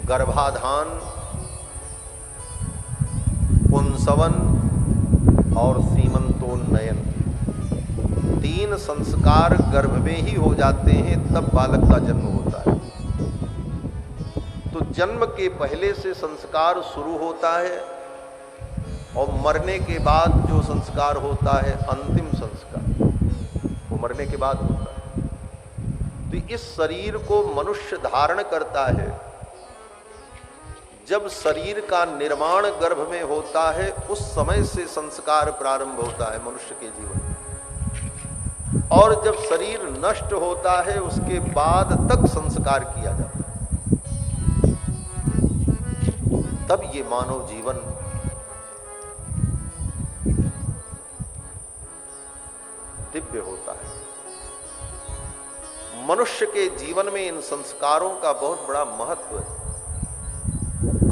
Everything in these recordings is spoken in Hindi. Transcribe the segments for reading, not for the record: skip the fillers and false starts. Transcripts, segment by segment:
गर्भाधान, पुंसवन और सीमंतोन्नयन, 3 संस्कार गर्भ में ही हो जाते हैं, तब बालक का जन्म होता है। तो जन्म के पहले से संस्कार शुरू होता है और मरने के बाद जो संस्कार होता है अंतिम संस्कार, वो मरने के बाद होता है। तो इस शरीर को मनुष्य धारण करता है। जब शरीर का निर्माण गर्भ में होता है उस समय से संस्कार प्रारंभ होता है मनुष्य के जीवन में, और जब शरीर नष्ट होता है उसके बाद तक संस्कार किया जाता है। तब ये मानव जीवन दिव्य होता है। मनुष्य के जीवन में इन संस्कारों का बहुत बड़ा महत्व है।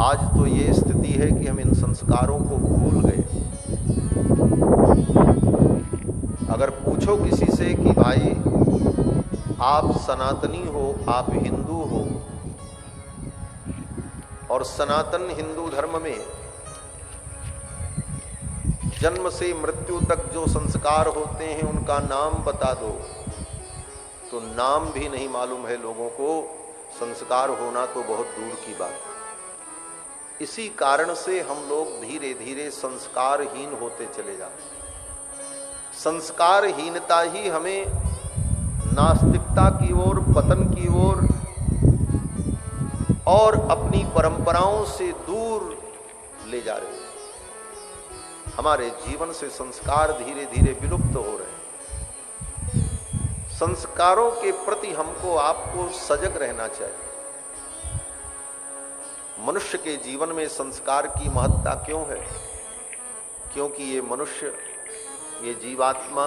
आज तो ये स्थिति है कि हम इन संस्कारों को भूल गए। अगर पूछो किसी से कि भाई आप सनातनी हो, आप हिंदू हो, और सनातन हिंदू धर्म में जन्म से मृत्यु तक जो संस्कार होते हैं उनका नाम बता दो, तो नाम भी नहीं मालूम है लोगों को। संस्कार होना तो बहुत दूर की बात है। इसी कारण से हम लोग धीरे धीरे संस्कारहीन होते चले जाते हैं। संस्कारहीनता ही हमें नास्तिकता की ओर, पतन की ओर और अपनी परंपराओं से दूर ले जा रही है। हमारे जीवन से संस्कार धीरे धीरे विलुप्त हो रहे हैं। संस्कारों के प्रति हमको, आपको सजग रहना चाहिए। मनुष्य के जीवन में संस्कार की महत्ता क्यों है? क्योंकि ये मनुष्य, ये जीवात्मा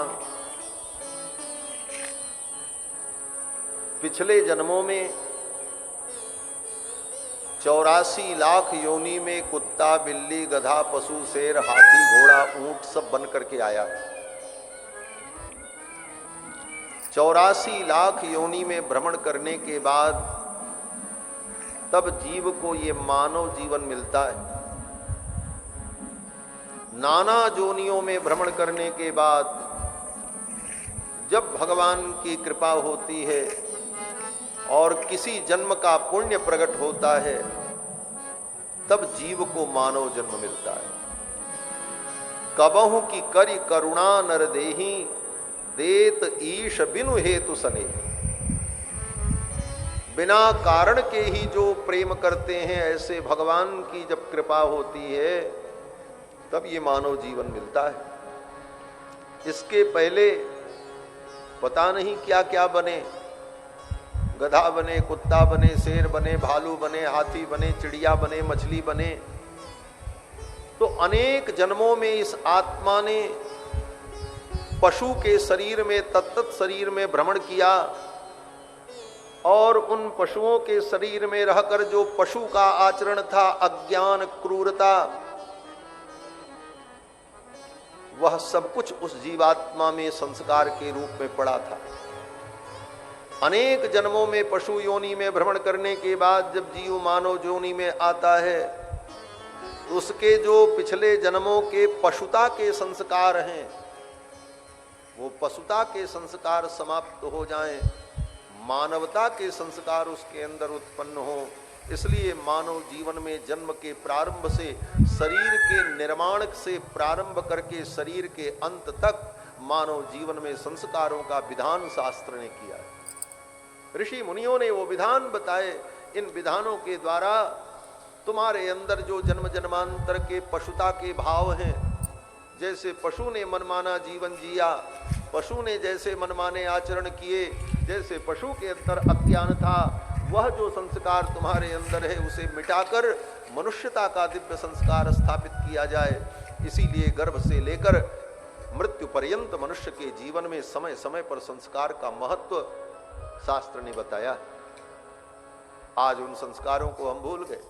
पिछले जन्मों में 84 लाख योनि में कुत्ता, बिल्ली, गधा, पशु, शेर, हाथी, घोड़ा, ऊंट सब बन करके आया है। 84 लाख योनि में भ्रमण करने के बाद तब जीव को ये मानव जीवन मिलता है। नाना योनियों में भ्रमण करने के बाद जब भगवान की कृपा होती है और किसी जन्म का पुण्य प्रकट होता है, तब जीव को मानव जन्म मिलता है। कबहु की करि करुणा नर देहि, देत ईश बिनु हेतु सनेहि। बिना कारण के ही जो प्रेम करते हैं, ऐसे भगवान की जब कृपा होती है तब ये मानव जीवन मिलता है। इसके पहले पता नहीं क्या क्या बने, गधा बने, कुत्ता बने, शेर बने, भालू बने, हाथी बने, चिड़िया बने, मछली बने। तो अनेक जन्मों में इस आत्मा ने पशु के शरीर में, तत्त शरीर में भ्रमण किया, और उन पशुओं के शरीर में रहकर जो पशु का आचरण था, अज्ञान, क्रूरता, वह सब कुछ उस जीवात्मा में संस्कार के रूप में पड़ा था। अनेक जन्मों में पशु योनि में भ्रमण करने के बाद जब जीव मानव योनि में आता है, उसके जो पिछले जन्मों के पशुता के संस्कार हैं, वो पशुता के संस्कार समाप्त हो जाएं, मानवता के संस्कार उसके अंदर उत्पन्न हो। इसलिए मानव जीवन में जन्म के प्रारंभ से, शरीर के निर्माण से प्रारंभ करके शरीर के अंत तक मानव जीवन में संस्कारों का विधान शास्त्र ने किया है। ऋषि मुनियों ने वो विधान बताए। इन विधानों के द्वारा तुम्हारे अंदर जो जन्म जन्मांतर के पशुता के भाव हैं, जैसे पशु ने मनमाना जीवन जिया, पशु ने जैसे मनमाने आचरण किए, जैसे पशु के अंदर अज्ञान था, वह जो संस्कार तुम्हारे अंदर है उसे मिटाकर मनुष्यता का दिव्य संस्कार स्थापित किया जाए। इसीलिए गर्भ से लेकर मृत्यु पर्यंत मनुष्य के जीवन में समय समय पर संस्कार का महत्व शास्त्र ने बताया। आज उन संस्कारों को हम भूल गए।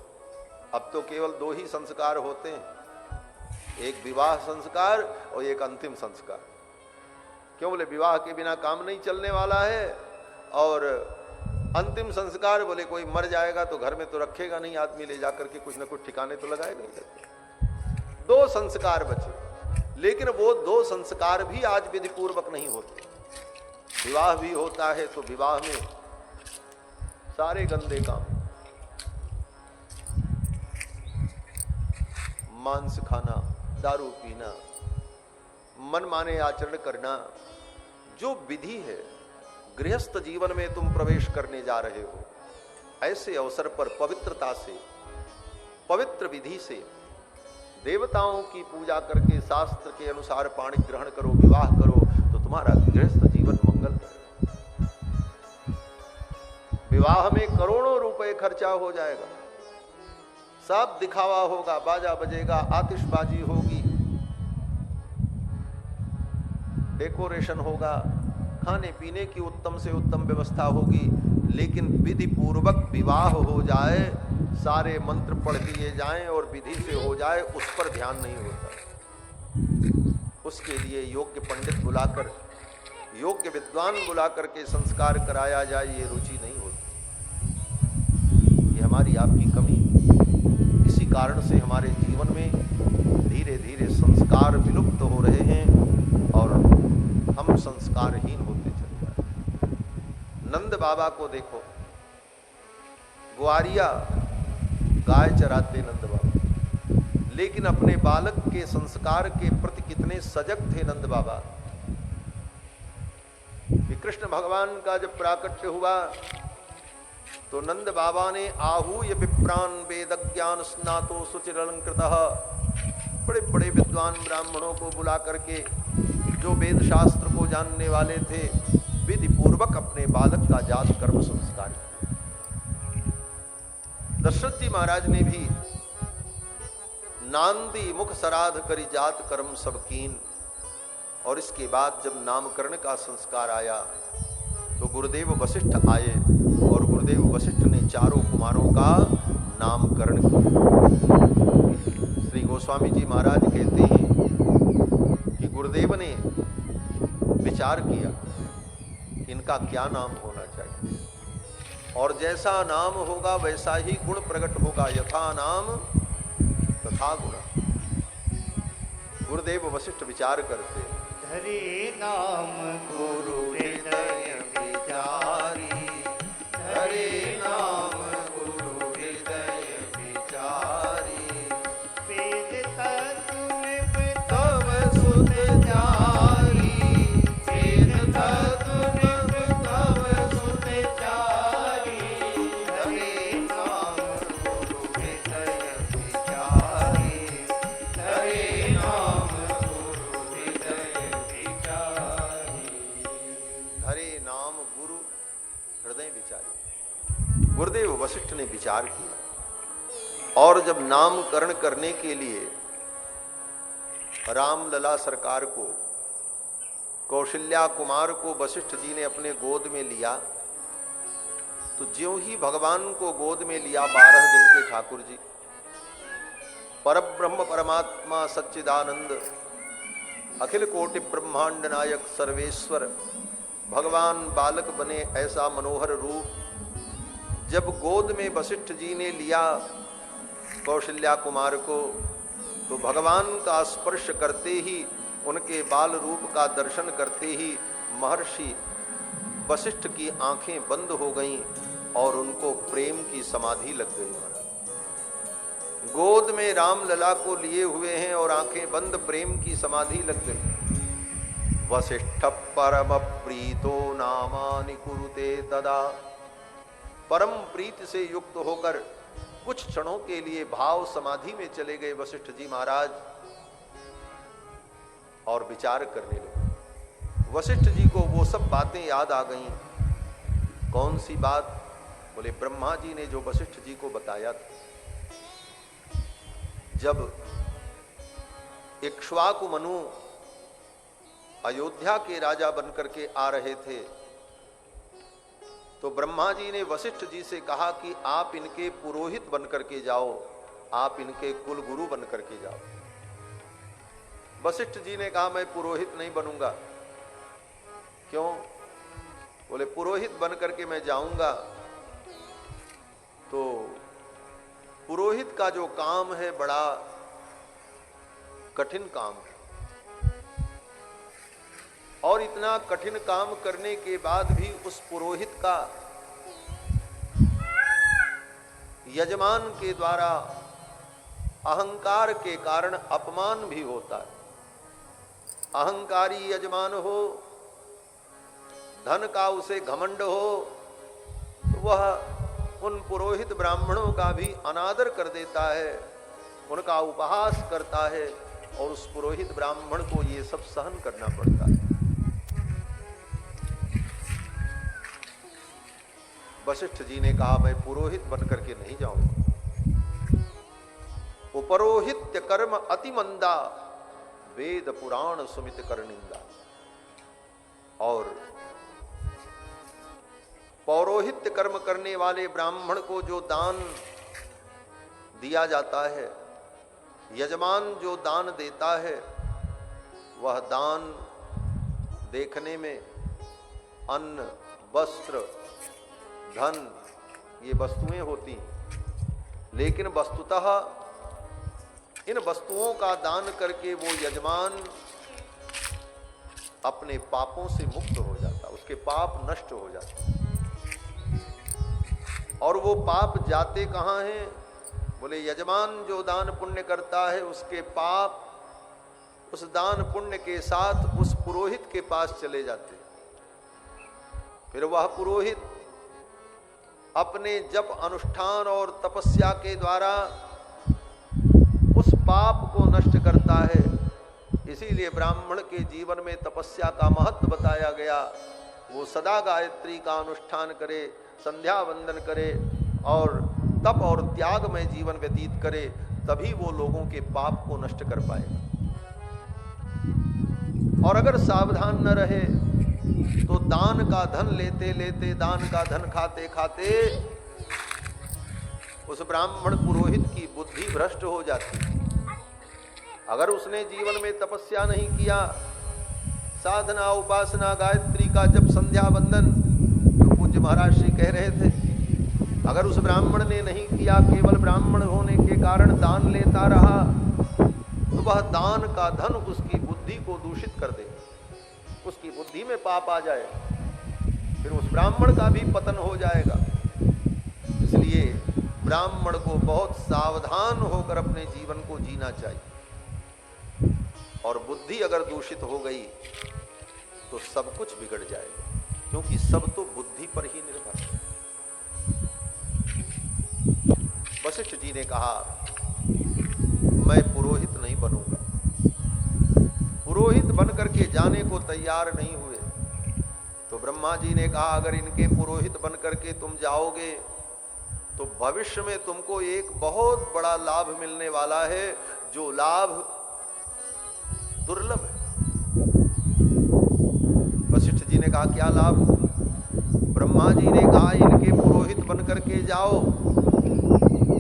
अब तो केवल 2 ही संस्कार होते हैं, एक विवाह संस्कार और एक अंतिम संस्कार। क्यों? बोले विवाह के बिना काम नहीं चलने वाला है, और अंतिम संस्कार, बोले कोई मर जाएगा तो घर में तो रखेगा नहीं आदमी, ले जाकर के कुछ ना कुछ ठिकाने तो लगाएगा ही। 2 संस्कार बचे, लेकिन वो 2 संस्कार भी आज विधि पूर्वक नहीं होते। विवाह भी होता है तो विवाह में सारे गंदे काम, मांस खाना, दारू पीना, मनमाने आचरण करना, जो विधि है, गृहस्थ जीवन में तुम प्रवेश करने जा रहे हो, ऐसे अवसर पर पवित्रता से, पवित्र विधि से देवताओं की पूजा करके शास्त्र के अनुसार पाणी ग्रहण करो, विवाह करो, तो तुम्हारा गृहस्थ जीवन मंगल करेगा। विवाह में करोड़ों रुपए खर्चा हो जाएगा, सब दिखावा होगा, बाजा बजेगा, आतिशबाजी होगी, डेकोरेशन होगा, खाने पीने की उत्तम से उत्तम व्यवस्था होगी, लेकिन विधि पूर्वक विवाह हो जाए, सारे मंत्र पढ़ लिए जाएं और विधि से हो जाए, उस पर ध्यान नहीं होता। उसके लिए योग्य पंडित बुलाकर, योग्य विद्वान बुलाकर के संस्कार कराया जाए, ये रुचि नहीं होती। ये हमारी आपकी कमी, इसी कारण से हमारे जीवन में धीरे धीरे संस्कार विलुप्त हो रहे हैं और हम संस्कारहीन होते चले जा रहे हैं। नंद बाबा को देखो, ग्वारिया गाय चराते नंद बाबा, लेकिन अपने बालक के संस्कार के प्रति कितने सजग थे नंद बाबा। कृष्ण भगवान का जब प्राकट्य हुआ तो नंद बाबा ने आहूय विप्रान वेद ज्ञान स्नातो सुचिरलंकृतः, बड़े बड़े विद्वान ब्राह्मणों को बुला करके, जो वेद शास्त्र को जानने वाले थे, विधि पूर्वक अपने बालक का जात कर्म संस्कार किया। दशरथ जी महाराज ने भी नांदी मुख सराध करी जात कर्म सब कीन, और इसके बाद जब नामकरण का संस्कार आया तो गुरुदेव वशिष्ठ आए और गुरुदेव वशिष्ठ ने चारों कुमारों का नामकरण किया। श्री गोस्वामी जी महाराज कहते हैं कि गुरुदेव ने विचार किया कि इनका क्या नाम होना चाहिए, और जैसा नाम होगा वैसा ही गुण प्रकट होगा, यथा नाम तथा गुण। गुरुदेव वशिष्ठ विचार करते, हरि नाम गुरु हृदय विचारी, हरि नाम गुरु हृदय विचारी, वेद तत्व तव सुत जारी, वेद तत्व तव सुत जारी, हरि नाम गुरु हृदय विचारी, हरि नाम गुरु हृदय विचारी, हरे नाम गुरु हृदय विचारी। गुरुदेव वशिष्ठ ने विचार किया, और जब नामकरण करने के लिए रामलला सरकार को, कौशल्या कुमार को वशिष्ठ जी ने अपने गोद में लिया, तो ज्यों ही भगवान को गोद में लिया 12 दिन के ठाकुर जी, परब्रह्म परमात्मा सच्चिदानंद अखिल कोटि ब्रह्मांड नायक सर्वेश्वर भगवान बालक बने, ऐसा मनोहर रूप जब गोद में वशिष्ठ जी ने लिया कौशल्या कुमार को, तो भगवान का स्पर्श करते ही, उनके बाल रूप का दर्शन करते ही महर्षि वशिष्ठ की आंखें बंद हो गईं और उनको प्रेम की समाधि लग गई। गोद में रामलला को लिए हुए हैं और आंखें बंद, प्रेम की समाधि लग गई। वशिष्ठ परम प्रीतो नामानि कुरुते तदा, परम प्रीति से युक्त होकर कुछ क्षणों के लिए भाव समाधि में चले गए वशिष्ठ जी महाराज और विचार करने लगे। वशिष्ठ जी को वो सब बातें याद आ गईं। कौन सी बात? बोले ब्रह्मा जी ने जो वशिष्ठ जी को बताया था, जब इक्ष्वाकु मनु अयोध्या के राजा बनकर के आ रहे थे, तो ब्रह्मा जी ने वशिष्ठ जी से कहा कि आप इनके पुरोहित बनकर के जाओ, आप इनके कुल गुरु बनकर के जाओ। वशिष्ठ जी ने कहा मैं पुरोहित नहीं बनूंगा। क्यों? बोले पुरोहित बनकर के मैं जाऊंगा तो पुरोहित का जो काम है बड़ा कठिन काम है, और इतना कठिन काम करने के बाद भी उस पुरोहित का यजमान के द्वारा अहंकार के कारण अपमान भी होता है। अहंकारी यजमान हो, धन का उसे घमंड हो, तो वह उन पुरोहित ब्राह्मणों का भी अनादर कर देता है, उनका उपहास करता है, और उस पुरोहित ब्राह्मण को ये सब सहन करना पड़ता है। वशिष्ठ जी ने कहा, मैं पुरोहित बनकर के नहीं जाऊंगा। उपरोहित्य कर्म अति मंदा, वेद पुराण सुमित कर निंदा। और पौरोहित्य कर्म करने वाले ब्राह्मण को जो दान दिया जाता है, यजमान जो दान देता है, वह दान देखने में अन्न, वस्त्र, धन, ये वस्तुएं होती हैं, लेकिन वस्तुतः इन वस्तुओं का दान करके वो यजमान अपने पापों से मुक्त हो जाता, उसके पाप नष्ट हो जाते। और वो पाप जाते कहाँ हैं? बोले यजमान जो दान पुण्य करता है, उसके पाप उस दान पुण्य के साथ उस पुरोहित के पास चले जाते। फिर वह पुरोहित अपने जप अनुष्ठान और तपस्या के द्वारा उस पाप को नष्ट करता है। इसीलिए ब्राह्मण के जीवन में तपस्या का महत्व बताया गया। वो सदा गायत्री का अनुष्ठान करे, संध्या वंदन करे और तप और त्याग में जीवन व्यतीत करे, तभी वो लोगों के पाप को नष्ट कर पाएगा। और अगर सावधान न रहे तो दान का धन लेते लेते, दान का धन खाते खाते उस ब्राह्मण पुरोहित की बुद्धि भ्रष्ट हो जाती। अगर उसने जीवन में तपस्या नहीं किया, साधना, उपासना, गायत्री का जप, संध्या वंदन, जो पूज्य महाराज श्री कह रहे थे, अगर उस ब्राह्मण ने नहीं किया, केवल ब्राह्मण होने के कारण दान लेता रहा, तो वह दान का धन उसकी बुद्धि को दूषित कर दे, उसकी बुद्धि में पाप आ जाए, फिर उस ब्राह्मण का भी पतन हो जाएगा। इसलिए ब्राह्मण को बहुत सावधान होकर अपने जीवन को जीना चाहिए। और बुद्धि अगर दूषित हो गई तो सब कुछ बिगड़ जाएगा, क्योंकि सब तो बुद्धि पर ही निर्भर है। वशिष्ठ जी ने कहा, मैं पुरोहित नहीं बनूंगा। पुरोहित बनकर के जाने को तैयार नहीं हुए तो ब्रह्मा जी ने कहा, अगर इनके पुरोहित बनकर के तुम जाओगे तो भविष्य में तुमको एक बहुत बड़ा लाभ मिलने वाला है, जो लाभ दुर्लभ है। वशिष्ठ जी ने कहा, क्या लाभ? ब्रह्मा जी ने कहा, इनके पुरोहित बनकर के जाओ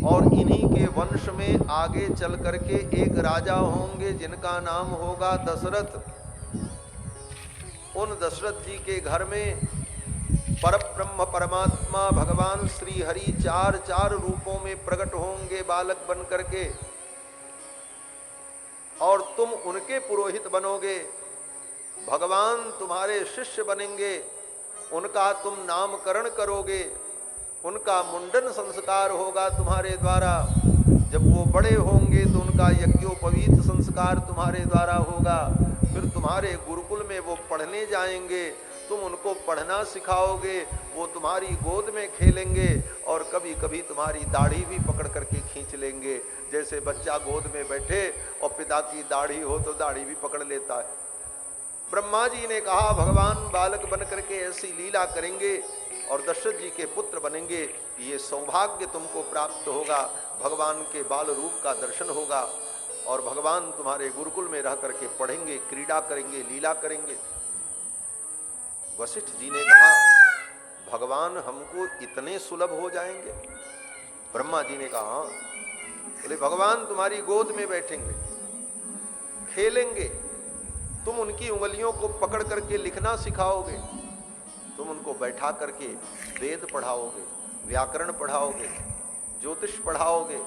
और इन्हीं के वंश में आगे चल करके एक राजा होंगे जिनका नाम होगा दशरथ। उन दशरथ जी के घर में परब्रह्म परमात्मा भगवान श्री हरि चार चार रूपों में प्रकट होंगे बालक बन करके, और तुम उनके पुरोहित बनोगे। भगवान तुम्हारे शिष्य बनेंगे, उनका तुम नामकरण करोगे, उनका मुंडन संस्कार होगा तुम्हारे द्वारा। जब वो बड़े होंगे तो उनका यज्ञोपवीत संस्कार तुम्हारे द्वारा होगा। फिर तुम्हारे गुरुकुल में वो पढ़ने जाएंगे, तुम उनको पढ़ना सिखाओगे, वो तुम्हारी गोद में खेलेंगे और कभी कभी तुम्हारी दाढ़ी भी पकड़ करके खींच लेंगे। जैसे बच्चा गोद में बैठे और पिता की दाढ़ी हो तो दाढ़ी भी पकड़ लेता है। ब्रह्मा जी ने कहा, भगवान बालक बन करके ऐसी लीला करेंगे और दशरथ जी के पुत्र बनेंगे, ये सौभाग्य तुमको प्राप्त होगा। भगवान के बाल रूप का दर्शन होगा और भगवान तुम्हारे गुरुकुल में रह करके पढ़ेंगे, क्रीड़ा करेंगे, लीला करेंगे। वशिष्ठ जी ने कहा, भगवान हमको इतने सुलभ हो जाएंगे? ब्रह्मा जी ने कहा, हाँ। बोले, भगवान तुम्हारी गोद में बैठेंगे, खेलेंगे, तुम उनकी उंगलियों को पकड़ करके लिखना सिखाओगे, तुम उनको बैठा करके वेद पढ़ाओगे, व्याकरण पढ़ाओगे, ज्योतिष पढ़ाओगे,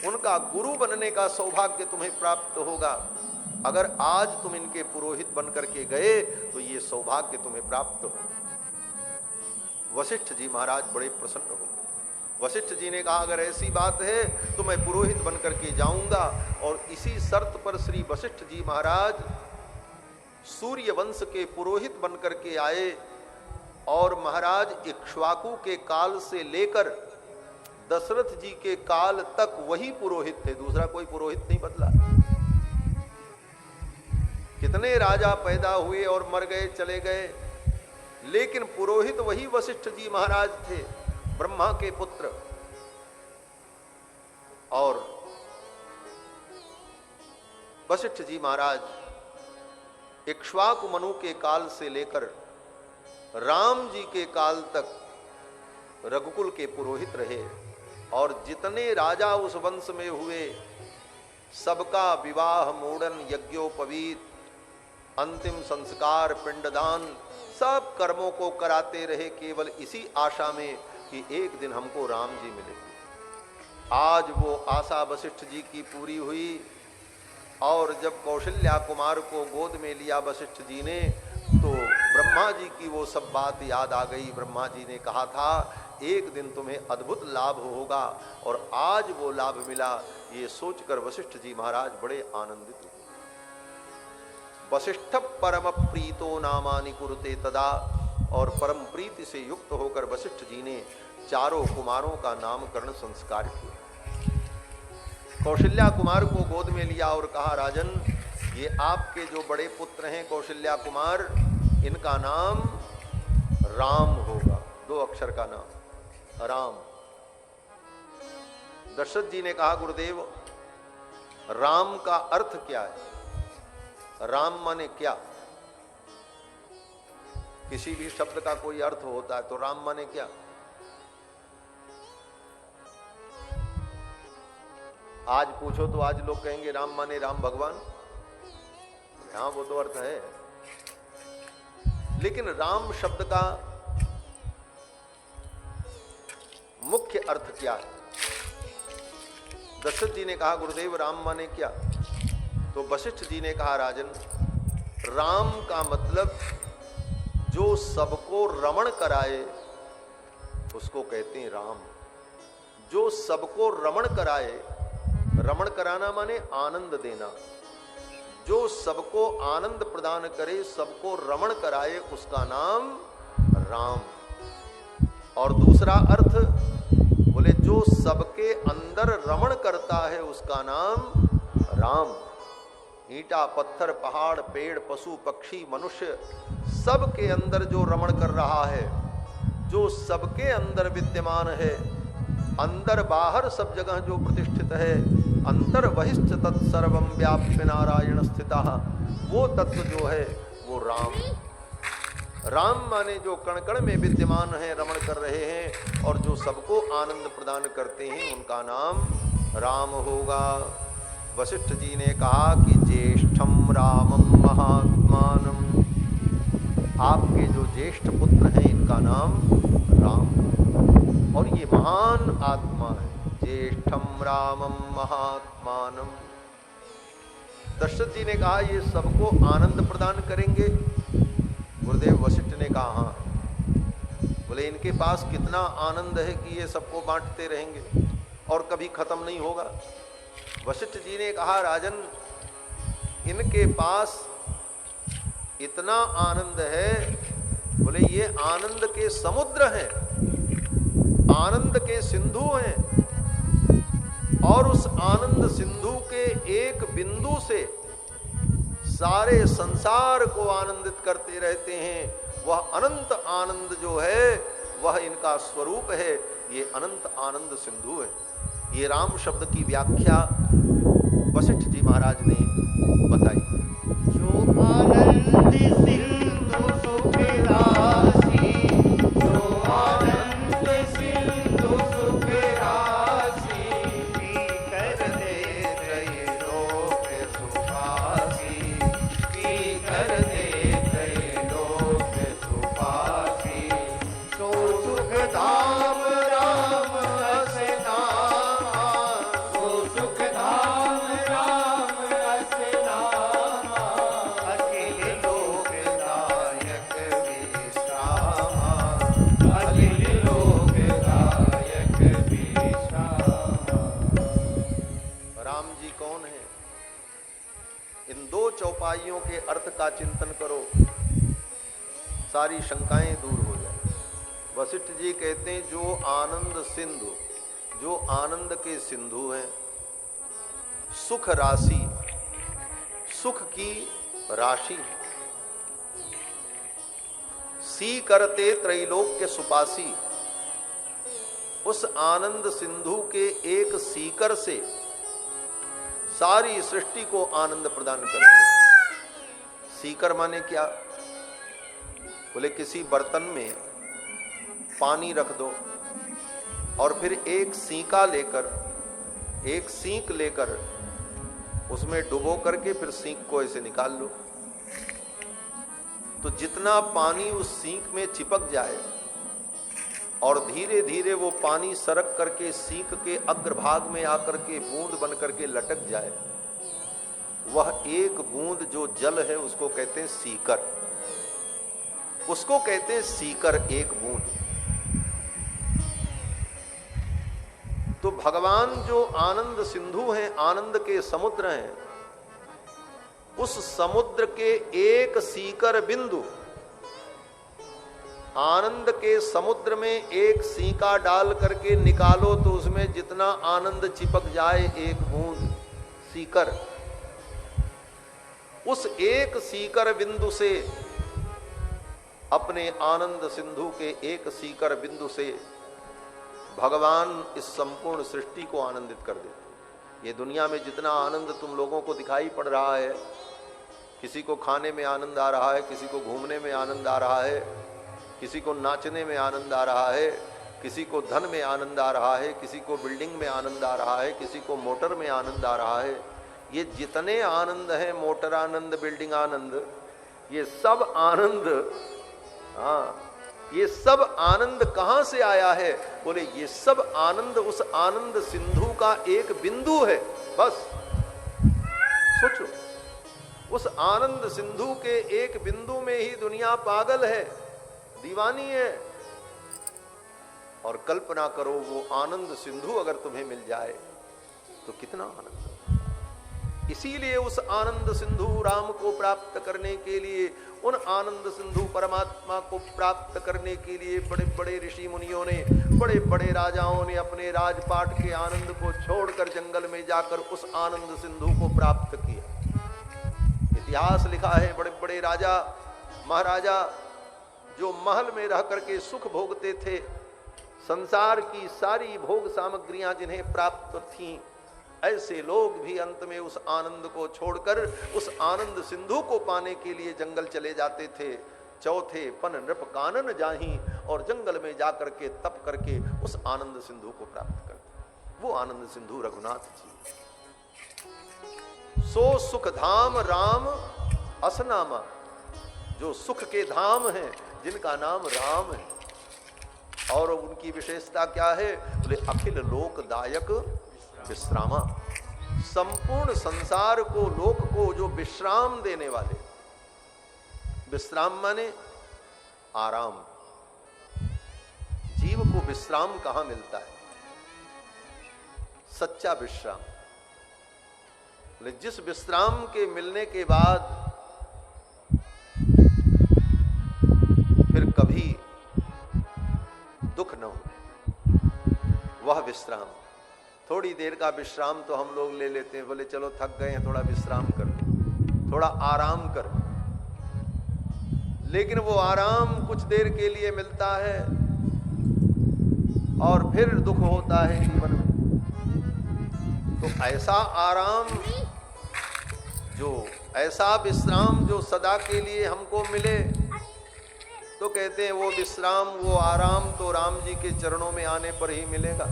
उनका गुरु बनने का सौभाग्य तुम्हें प्राप्त होगा। अगर आज तुम इनके पुरोहित बनकर के गए तो ये सौभाग्य तुम्हें प्राप्त हो। वशिष्ठ जी महाराज बड़े प्रसन्न हो। वशिष्ठ जी ने कहा अगर ऐसी बात है तो मैं पुरोहित बनकर के जाऊंगा। और इसी शर्त पर श्री वशिष्ठ जी महाराज सूर्य वंश के पुरोहित बनकर के आए। और महाराज इक्ष्वाकु के काल से लेकर दशरथ जी के काल तक वही पुरोहित थे, दूसरा कोई पुरोहित नहीं बदला। कितने राजा पैदा हुए और मर गए, चले गए, लेकिन पुरोहित वही वशिष्ठ जी महाराज थे, ब्रह्मा के पुत्र। और वशिष्ठ जी महाराज इक्ष्वाकु मनु के काल से लेकर राम जी के काल तक रघुकुल के पुरोहित रहे। और जितने राजा उस वंश में हुए सबका विवाह, मूढ़न, यज्ञोपवीत, अंतिम संस्कार, पिंडदान, सब कर्मों को कराते रहे, केवल इसी आशा में कि एक दिन हमको राम जी मिलेंगे। आज वो आशा वशिष्ठ जी की पूरी हुई। और जब कौशल्या कुमार को गोद में लिया वशिष्ठ जी ने तो ब्रह्मा जी की वो सब बात याद आ गई। ब्रह्मा जी ने कहा था एक दिन तुम्हें अद्भुत लाभ होगा, और आज वो लाभ मिला। ये सोचकर वशिष्ठ जी महाराज बड़े आनंदित हुए। वशिष्ठ परम प्रीतो नामानि कुरुते तदा। और परम प्रीति से युक्त होकर वशिष्ठ जी ने चारों कुमारों का नामकरण संस्कार किया। कौशल्या कुमार को गोद में लिया और कहा राजन, ये आपके जो बड़े पुत्र हैं कौशल्या कुमार, इनका नाम राम होगा, 2 अक्षर का नाम राम। दशरथ जी ने कहा गुरुदेव राम का अर्थ क्या है? राम माने क्या? किसी भी शब्द का कोई अर्थ होता है तो राम माने क्या? आज पूछो तो आज लोग कहेंगे राम माने राम भगवान। हाँ वो तो अर्थ है, लेकिन राम शब्द का मुख्य अर्थ क्या है? दशरथ जी ने कहा गुरुदेव राम माने क्या? तो वशिष्ठ जी ने कहा राजन, राम का मतलब जो सबको रमण कराए उसको कहते हैं राम। जो सबको रमण कराए, रमण कराना माने आनंद देना, जो सबको आनंद प्रदान करे, सबको रमण कराए, उसका नाम राम। और दूसरा अर्थ बोले जो सबके अंदर रमण करता है उसका नाम राम। ईंटा, पत्थर, पहाड़, पेड़, पशु, पक्षी, मनुष्य सबके अंदर जो रमण कर रहा है, जो सबके अंदर विद्यमान है, अंदर बाहर सब जगह जो प्रतिष्ठित है, अंतर बहिष्ठ तत्सर्वम व्याप्य नारायण स्थितः, वो तत्व जो है वो राम। राम माने जो कण कण में विद्यमान है, रमण कर रहे हैं, और जो सबको आनंद प्रदान करते हैं, उनका नाम राम होगा। वशिष्ठ जी ने कहा कि ज्येष्ठम रामम महात्मानम, आपके जो ज्येष्ठ पुत्र हैं इनका नाम राम, और ये महान आत्मा है। ज्येष्ठम रामम महात्मानम। दशरथ जी ने कहा ये सबको आनंद प्रदान करेंगे? गुरुदेव वशिष्ठ ने कहा हाँ। बोले इनके पास कितना आनंद है कि ये सबको बांटते रहेंगे और कभी खत्म नहीं होगा। वशिष्ठ जी ने कहा राजन, इनके पास इतना आनंद है, बोले ये आनंद के समुद्र हैं, आनंद के सिंधु हैं, और उस आनंद सिंधु के एक बिंदु से सारे संसार को आनंदित करते रहते हैं। वह अनंत आनंद जो है वह इनका स्वरूप है, ये अनंत आनंद सिंधु है। ये राम शब्द की व्याख्या वशिष्ठ जी महाराज ने बताई। जो आनंद सिंधु सुख राशि, जो आनंद सिंधु सुख राशि, पी कर दे रहे लोक सुखासी, पी कर दे रहे लोक सुखासी। तो सुख धाम राम असना कौन है? इन दो चौपाइयों के अर्थ का चिंतन करो, सारी शंकाएं दूर हो जाए। वशिष्ठ जी कहते हैं जो आनंद सिंधु, जो आनंद के सिंधु हैं, सुख राशि, सुख की राशि, सी करते त्रैलोक्य सुपासी, उस आनंद सिंधु के एक सीकर से सारी सृष्टि को आनंद प्रदान करते। सीकर माने क्या? बोले किसी बर्तन में पानी रख दो और फिर एक सीका लेकर, एक सींक लेकर उसमें डुबो करके फिर सींक को ऐसे निकाल लो, तो जितना पानी उस सींक में चिपक जाए और धीरे धीरे वो पानी सरक करके सींक के अग्रभाग में आकर के बूंद बन करके लटक जाए, वह एक बूंद जो जल है उसको कहते हैं सीकर, उसको कहते हैं सीकर, एक बूंद। तो भगवान जो आनंद सिंधु हैं, आनंद के समुद्र हैं, उस समुद्र के एक सीकर बिंदु, आनंद के समुद्र में एक सीका डाल करके निकालो तो उसमें जितना आनंद चिपक जाए, एक बूंद सीकर, उस एक सीकर बिंदु से, अपने आनंद सिंधु के एक सीकर बिंदु से भगवान इस संपूर्ण सृष्टि को आनंदित कर देते। ये दुनिया में जितना आनंद तुम लोगों को दिखाई पड़ रहा है, किसी को खाने में आनंद आ रहा है, किसी को घूमने में आनंद आ रहा है, किसी को नाचने में आनंद आ रहा है, किसी को धन में आनंद आ रहा है, किसी को बिल्डिंग में आनंद आ रहा है, किसी को मोटर में आनंद आ रहा है, ये जितने आनंद हैं, मोटर आनंद, बिल्डिंग आनंद, ये सब आनंद, हाँ, ये सब आनंद कहां से आया है? बोले ये सब आनंद उस आनंद सिंधु का एक बिंदु है। बस सोचो, उस आनंद सिंधु के एक बिंदु में ही दुनिया पागल है, दीवानी है। और कल्पना करो वो आनंद सिंधु अगर तुम्हें मिल जाए तो कितना आनंद। इसीलिए उस आनंद सिंधु राम को प्राप्त करने के लिए, उन आनंद सिंधु परमात्मा को प्राप्त करने के लिए बड़े बड़े ऋषि मुनियों ने, बड़े बड़े राजाओं ने अपने राजपाट के आनंद को छोड़कर जंगल में जाकर उस आनंद सिंधु को प्राप्त किया। इतिहास लिखा है, बड़े बड़े राजा महाराजा जो महल में रह करके सुख भोगते थे, संसार की सारी भोग सामग्रियां जिन्हें प्राप्त थीं, ऐसे लोग भी अंत में उस आनंद को छोड़कर उस आनंद सिंधु को पाने के लिए जंगल चले जाते थे। चौथे पन नृप कानन जाही, और जंगल में जाकर के तप करके उस आनंद सिंधु को प्राप्त करते। वो आनंद सिंधु रघुनाथ जी। सो सुख धाम राम असनामा, जो सुख के धाम हैं, जिनका नाम राम है। और उनकी विशेषता क्या है? बोले अखिल लोकदायक विश्रामा, संपूर्ण संसार को, लोक को जो विश्राम देने वाले। विश्राम माने आराम। जीव को विश्राम कहां मिलता है? सच्चा विश्राम। बोले जिस विश्राम के मिलने के बाद फिर कभी दुख न हो, वह विश्राम। थोड़ी देर का विश्राम तो हम लोग ले लेते हैं, बोले चलो थक गए हैं, थोड़ा विश्राम कर लो, थोड़ा आराम कर लो। लेकिन वो आराम कुछ देर के लिए मिलता है और फिर दुख होता है जीवन में। तो ऐसा आराम, जो ऐसा विश्राम जो सदा के लिए हमको मिले, तो कहते हैं वो विश्राम, वो आराम तो राम जी के चरणों में आने पर ही मिलेगा।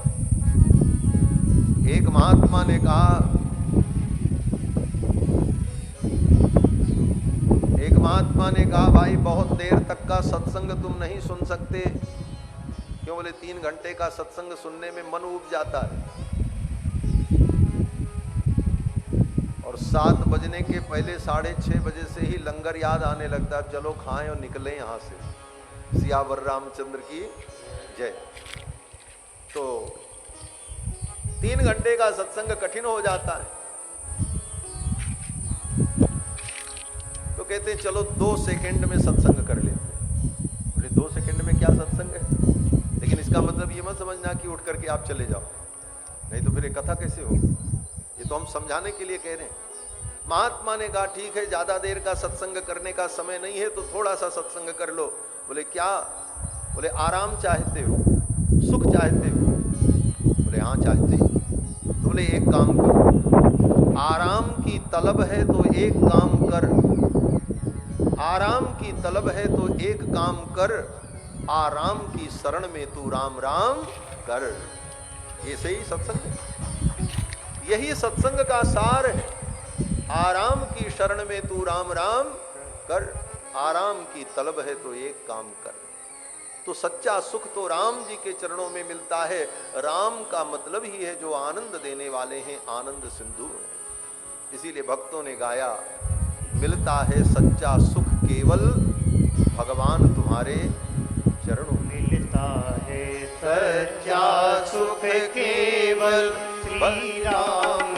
एक महात्मा ने कहा, भाई बहुत देर तक का सत्संग तुम नहीं सुन सकते। क्यों? बोले 3 घंटे का सत्संग सुनने में मन उब जाता है, और 7 बजने के पहले 6:30 बजे से ही लंगर याद आने लगता है, चलो खाएं और निकलें यहां से। सियावर रामचंद्र की जय। तो 3 घंटे का सत्संग कठिन हो जाता है। कहते हैं चलो 2 सेकंड में सत्संग कर लेते हैं। बोले 2 सेकंड में क्या सत्संग है? लेकिन इसका मतलब ये मत समझना कि उठ करके आप चले जाओ, नहीं तो फिर ये कथा कैसे हो? ये तो हम समझाने के लिए कह रहे हैं। महात्मा ने कहा ठीक है, ज्यादा देर का सत्संग करने का समय नहीं है, तो थोड़ा सा सत्संग कर लो। बोले क्या? बोले आराम चाहते हो, सुख चाहते हो? बोले हाँ चाहते हैं। तो बोले एक काम करो, आराम की तलब है तो एक काम कर, आराम की तलब है तो एक काम कर, आराम की शरण में तू राम राम कर। ये सही सत्संग है, यही सत्संग का सार है। आराम की शरण में तू राम राम कर, आराम की तलब है तो एक काम कर। तो सच्चा सुख तो राम जी के चरणों में मिलता है। राम का मतलब ही है जो आनंद देने वाले हैं, आनंद सिंधु है। इसीलिए भक्तों ने गाया, मिलता है सच्चा सुख केवल भगवान तुम्हारे चरणों में। मिलता है सच्चा सुख केवल श्री राम